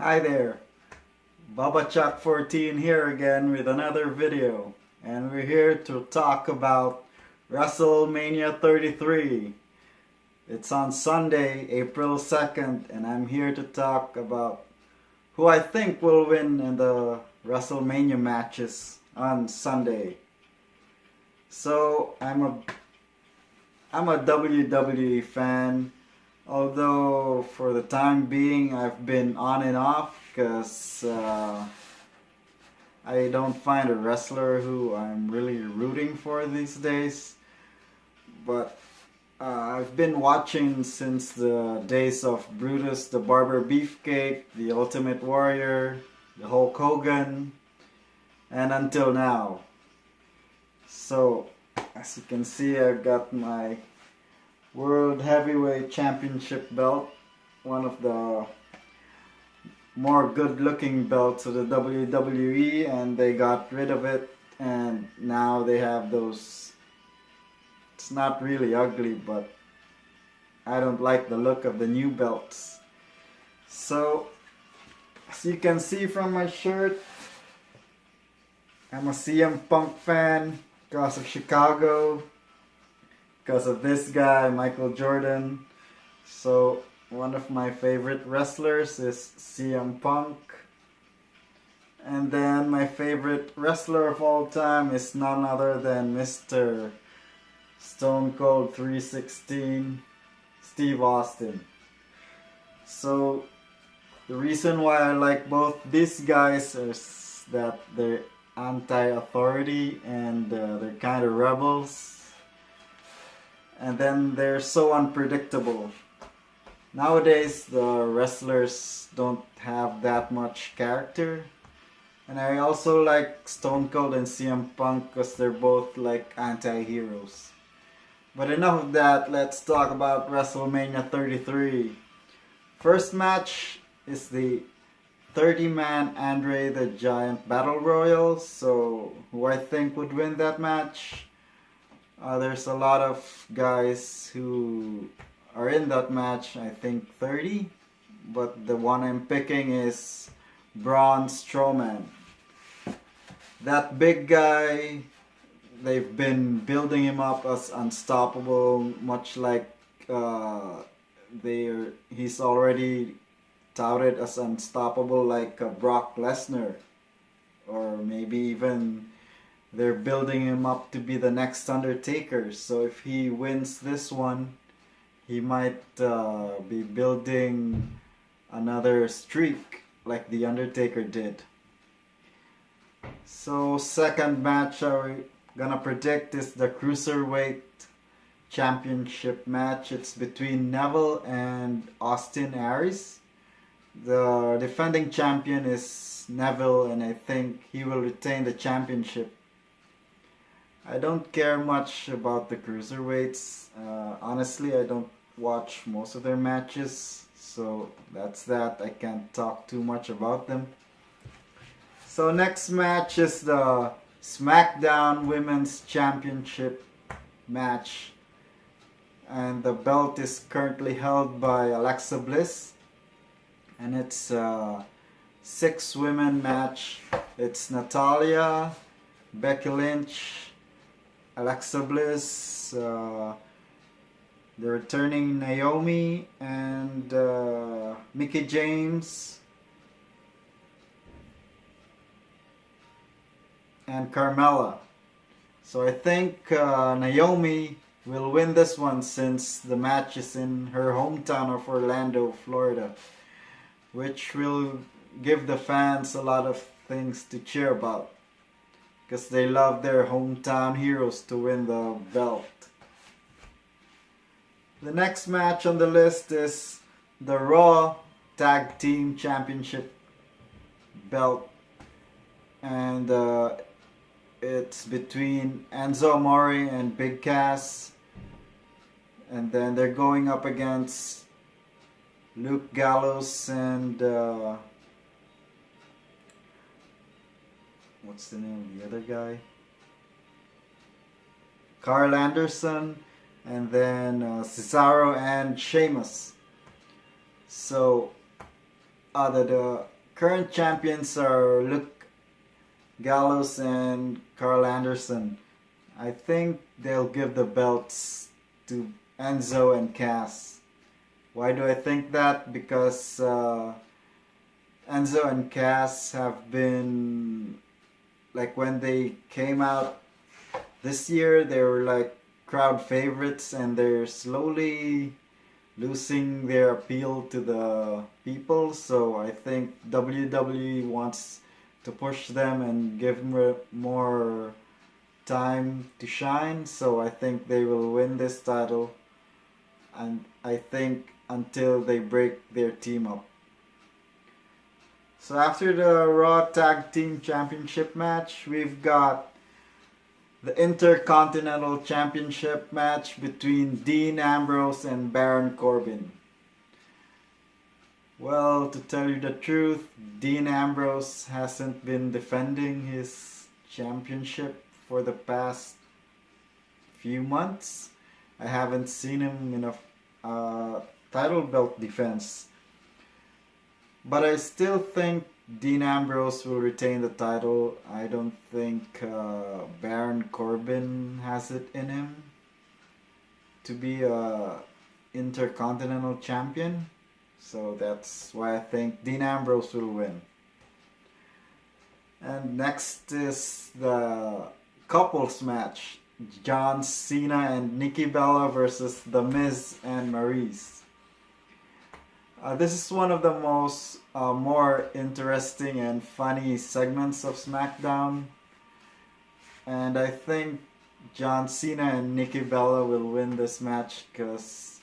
Hi there, BUBBACHUCK14 here again with another video, and we're here to talk about Wrestlemania 33. It's on Sunday, April 2nd, and I'm here to talk about who I think will win in the Wrestlemania matches on Sunday. So I'm a WWE fan. Although for the time being I've been on and off because I don't find a wrestler who I'm really rooting for these days. But I've been watching since the days of Brutus the Barber Beefcake, the Ultimate Warrior, the Hulk Hogan, and until now. So as you can see, I've got my World Heavyweight Championship belt, one of the more good-looking belts of the WWE, and they got rid of it, and now they have those. It's not really ugly, but I don't like the look of the new belts. So, as you can see from my shirt, I'm a CM Punk fan because of Chicago. Because of this guy, Michael Jordan. So one of my favorite wrestlers is CM Punk. And then my favorite wrestler of all time is none other than Mr. Stone Cold 316, Steve Austin. So the reason why I like both these guys is that they're anti-authority and they're kind of rebels. And then they're so unpredictable. Nowadays, the wrestlers don't have that much character. And I also like Stone Cold and CM Punk because they're both like anti-heroes. But enough of that, let's talk about WrestleMania 33. First match is the 30-man Andre the Giant Battle Royal. So, who I think would win that match? There's a lot of guys who are in that match, I think 30, but the one I'm picking is Braun Strowman. That big guy, they've been building him up as unstoppable, much like he's already touted as unstoppable like Brock Lesnar, or maybe even they're building him up to be the next Undertaker. So if he wins this one, he might be building another streak like the Undertaker did. So second match I'm gonna predict is the Cruiserweight Championship match. It's between Neville and Austin Aries. The defending champion is Neville, and I think he will retain the championship. I don't care much about the Cruiserweights. Honestly, I don't watch most of their matches, so that's that. I can't talk too much about them. So next match is the Smackdown Women's Championship match, and the belt is currently held by Alexa Bliss, and it's a 6-women match. It's Natalya, Becky Lynch, Alexa Bliss, the returning Naomi, and Mickie James, and Carmella. So I think Naomi will win this one since the match is in her hometown of Orlando, Florida, which will give the fans a lot of things to cheer about, because they love their hometown heroes to win the belt. The next match on the list is the Raw Tag Team Championship belt, and it's between Enzo Amore and Big Cass, and then they're going up against Luke Gallows and what's the name of the other guy? Carl Anderson, and then Cesaro and Sheamus. So the current champions are Luke Gallows and Carl Anderson. I think they'll give the belts to Enzo and Cass. Why do I think that? Because Enzo and Cass have been, like, when they came out this year, they were like crowd favorites, and they're slowly losing their appeal to the people. So I think WWE wants to push them and give them more time to shine. So I think they will win this title, and I think until they break their team up. So after the Raw Tag Team Championship match, we've got the Intercontinental Championship match between Dean Ambrose and Baron Corbin. Well, to tell you the truth, Dean Ambrose hasn't been defending his championship for the past few months. I haven't seen him in a title belt defense. But I still think Dean Ambrose will retain the title. I don't think Baron Corbin has it in him to be a Intercontinental Champion. So that's why I think Dean Ambrose will win. And next is the couples match. John Cena and Nikki Bella versus The Miz and Maryse. This is one of the most more interesting and funny segments of Smackdown. And I think John Cena and Nikki Bella will win this match because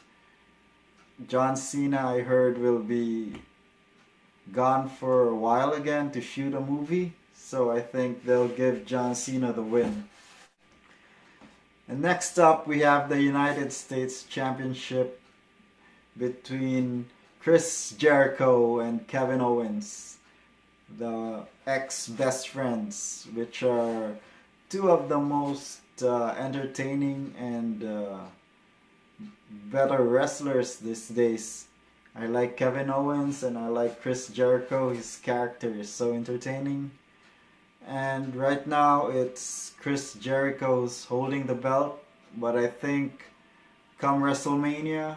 John Cena, I heard, will be gone for a while again to shoot a movie. So I think they'll give John Cena the win. And next up, we have the United States Championship between Chris Jericho and Kevin Owens, the ex-best friends, which are two of the most entertaining and better wrestlers these days. I like Kevin Owens and I like Chris Jericho. His character is so entertaining. And right now it's Chris Jericho's holding the belt, but I think come WrestleMania,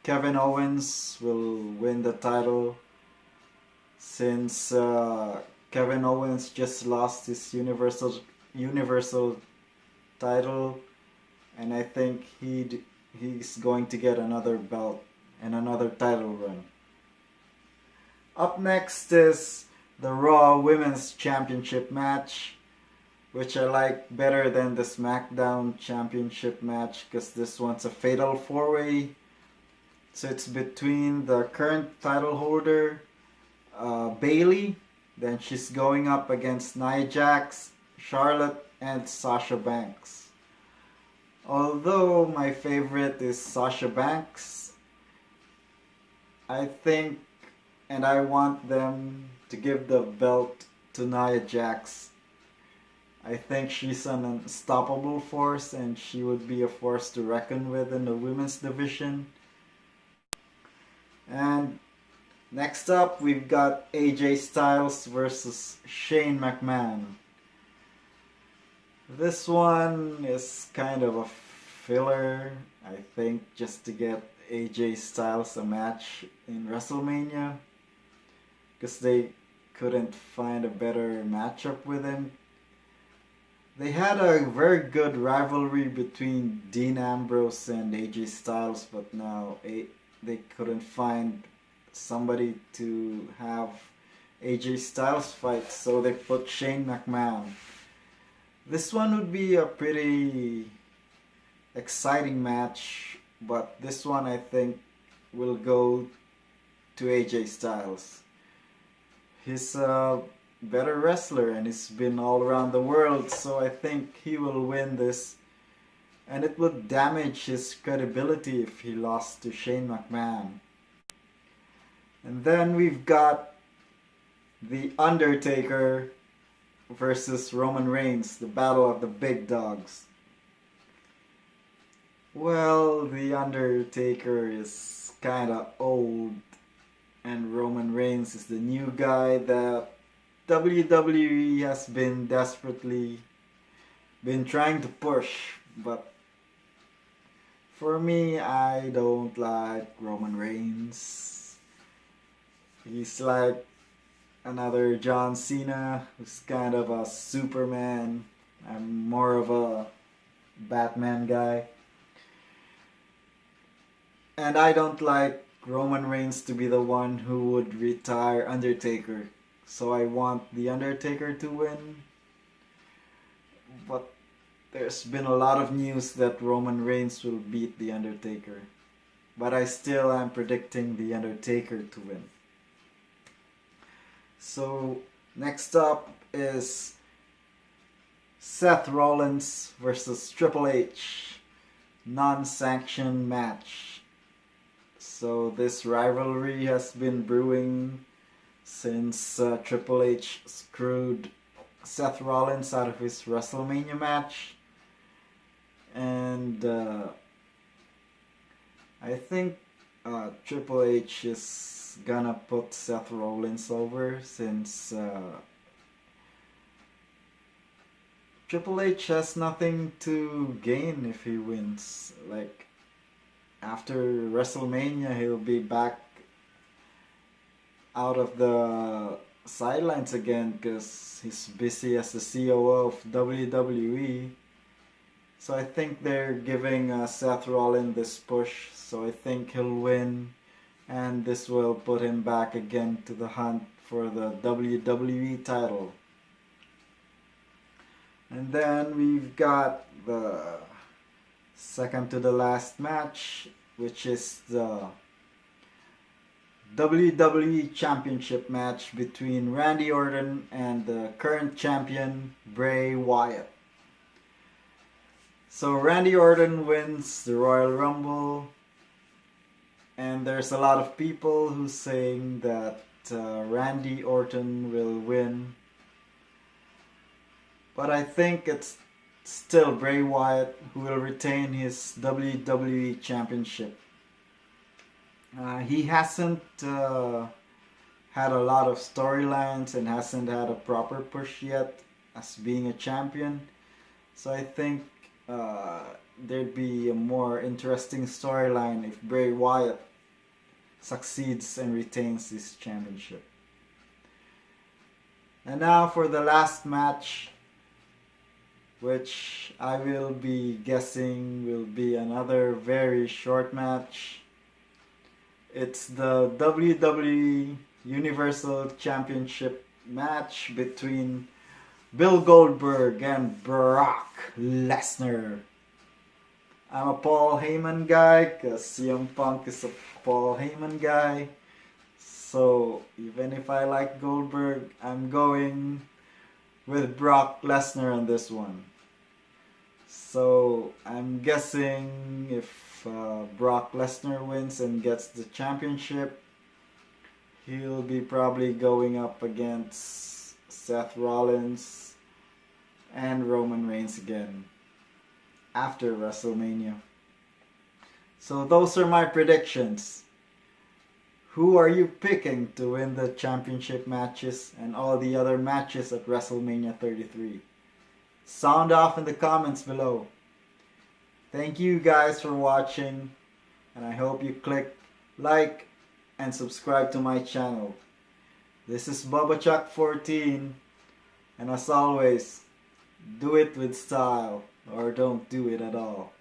Kevin Owens will win the title since Kevin Owens just lost his Universal title, and I think he's going to get another belt and another title run. Up next is the Raw Women's Championship match, which I like better than the Smackdown Championship match because this one's a fatal 4-way. So it's between the current title holder, Bayley, then she's going up against Nia Jax, Charlotte, and Sasha Banks. Although my favorite is Sasha Banks, I think and I want them to give the belt to Nia Jax. I think she's an unstoppable force and she would be a force to reckon with in the women's division. And next up, we've got AJ Styles versus Shane McMahon. This one is kind of a filler, I think, just to get AJ Styles a match in WrestleMania, because they couldn't find a better matchup with him. They had a very good rivalry between Dean Ambrose and AJ Styles, but now they couldn't find somebody to have AJ Styles fight, so they put Shane McMahon. This one would be a pretty exciting match, but this one I think will go to AJ Styles. He's a better wrestler and he's been all around the world, so I think he will win this. And it would damage his credibility if he lost to Shane McMahon. And then we've got The Undertaker versus Roman Reigns, the battle of the big dogs. Well, The Undertaker is kinda old and Roman Reigns is the new guy that WWE has been desperately trying to push, but for me, I don't like Roman Reigns. He's like another John Cena, who's kind of a Superman. I'm more of a Batman guy. And I don't like Roman Reigns to be the one who would retire Undertaker. So I want the Undertaker to win. But there's been a lot of news that Roman Reigns will beat the Undertaker. But I still am predicting the Undertaker to win. So next up is Seth Rollins versus Triple H. Non-sanctioned match. So this rivalry has been brewing since Triple H screwed Seth Rollins out of his Wrestlemania match. And I think Triple H is gonna put Seth Rollins over since Triple H has nothing to gain if he wins. Like, after WrestleMania, he'll be back out of the sidelines again because he's busy as the COO of WWE. So I think they're giving Seth Rollins this push. So I think he'll win, and this will put him back again to the hunt for the WWE title. And then we've got the second to the last match, which is the WWE Championship match between Randy Orton and the current champion Bray Wyatt. So Randy Orton wins the Royal Rumble, and there's a lot of people who saying that Randy Orton will win. But I think it's still Bray Wyatt who will retain his WWE Championship. He hasn't had a lot of storylines and hasn't had a proper push yet as being a champion. So I think there'd be a more interesting storyline if Bray Wyatt succeeds and retains his championship. And now for the last match, which I will be guessing will be another very short match. It's the WWE Universal Championship match between Bill Goldberg and Brock Lesnar. I'm a Paul Heyman guy because CM Punk is a Paul Heyman guy. So even if I like Goldberg, I'm going with Brock Lesnar on this one. So I'm guessing if Brock Lesnar wins and gets the championship, he'll be probably going up against Seth Rollins and Roman Reigns again after WrestleMania. So those are my predictions. Who are you picking to win the championship matches and all the other matches at WrestleMania 33? Sound off in the comments below. Thank you guys for watching, and I hope you click like and subscribe to my channel. This is BUBBACHUCK 14, and as always, do it with style or don't do it at all.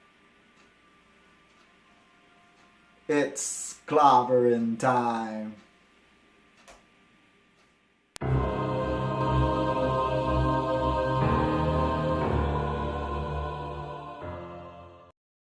It's clobbering time.